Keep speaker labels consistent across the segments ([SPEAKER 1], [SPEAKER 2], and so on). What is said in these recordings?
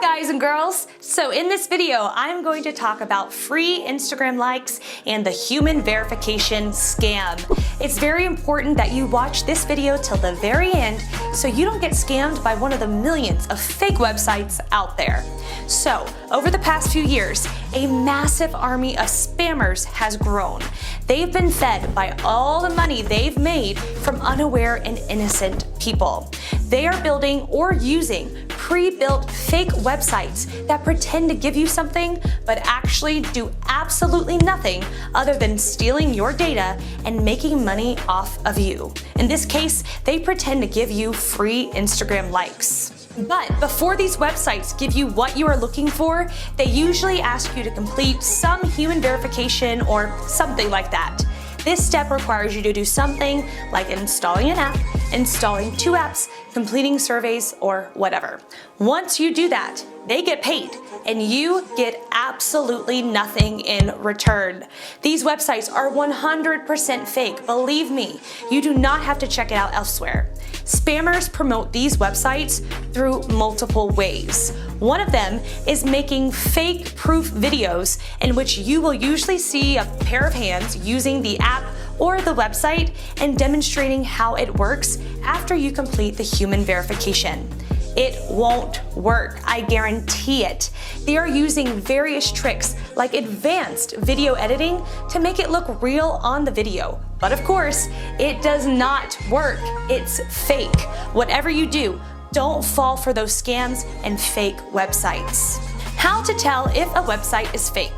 [SPEAKER 1] Guys and girls, so in this video I'm going to talk about free Instagram likes and the human verification scam. It's very important that you watch this video till the very end so you don't get scammed by one of the millions of fake websites out there. So, over the past few years, a massive army of spammers has grown. They've been fed by all the money they've made from unaware and innocent people. They are building or using pre-built fake websites that pretend to give you something but actually do absolutely nothing other than stealing your data and making money off of you. In this case, they pretend to give you free Instagram likes. But before these websites give you what you are looking for, they usually ask you to complete some human verification or something like that. This step requires you to do something like installing an app, installing 2 apps, completing surveys, or whatever. Once you do that, they get paid, and you get absolutely nothing in return. These websites are 100% fake, believe me. You do not have to check it out elsewhere. Spammers promote these websites through multiple ways. One of them is making fake proof videos in which you will usually see a pair of hands using the app or the website and demonstrating how it works after you complete the human verification. It won't work, I guarantee it. They are using various tricks like advanced video editing to make it look real on the video. But of course, it does not work. It's fake. Whatever you do, don't fall for those scams and fake websites. How to tell if a website is fake?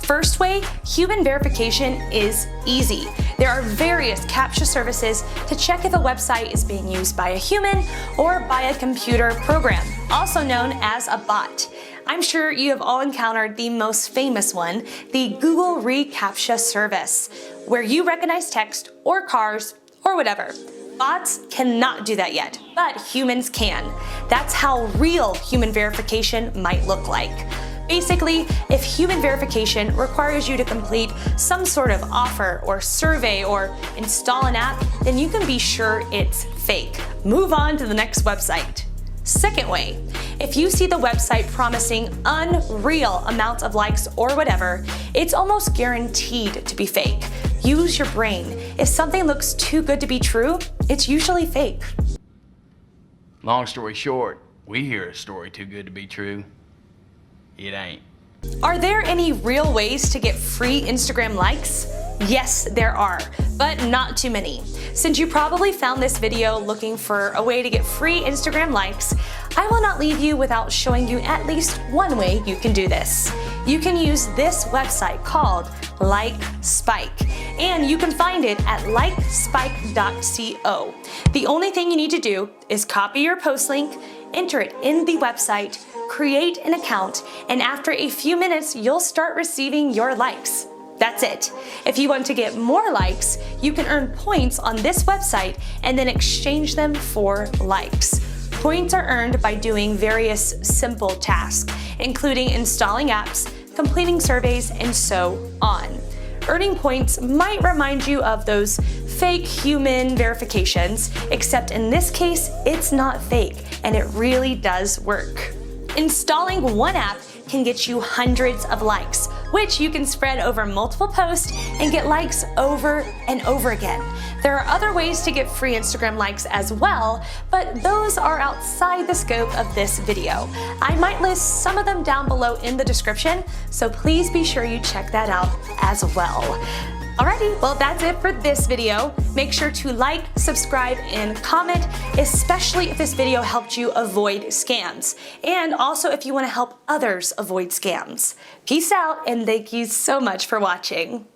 [SPEAKER 1] First way, human verification is easy. There are various CAPTCHA services to check if a website is being used by a human or by a computer program, also known as a bot. I'm sure you have all encountered the most famous one, the Google reCAPTCHA service, where you recognize text or cars or whatever. Bots cannot do that yet, but humans can. That's how real human verification might look like. Basically, if human verification requires you to complete some sort of offer or survey or install an app, then you can be sure it's fake. Move on to the next website. Second way, if you see the website promising unreal amounts of likes or whatever, it's almost guaranteed to be fake. Use your brain. If something looks too good to be true, it's usually fake.
[SPEAKER 2] Long story short, we hear a story too good to be true. It ain't.
[SPEAKER 1] Are there any real ways to get free Instagram likes? Yes, there are, but not too many. Since you probably found this video looking for a way to get free Instagram likes, I will not leave you without showing you at least one way you can do this. You can use this website called LikeSpike, and you can find it at likespike.co. The only thing you need to do is copy your post link, enter it in the website, create an account, and after a few minutes, you'll start receiving your likes. That's it. If you want to get more likes, you can earn points on this website and then exchange them for likes. Points are earned by doing various simple tasks, including installing apps, completing surveys, and so on. Earning points might remind you of those fake human verifications, except in this case, it's not fake, and it really does work. Installing one app can get you hundreds of likes, which you can spread over multiple posts and get likes over and over again. There are other ways to get free Instagram likes as well, but those are outside the scope of this video. I might list some of them down below in the description, so please be sure you check that out as well. Alrighty, well that's it for this video. Make sure to like, subscribe, and comment, especially if this video helped you avoid scams. And also if you want to help others avoid scams. Peace out, and thank you so much for watching.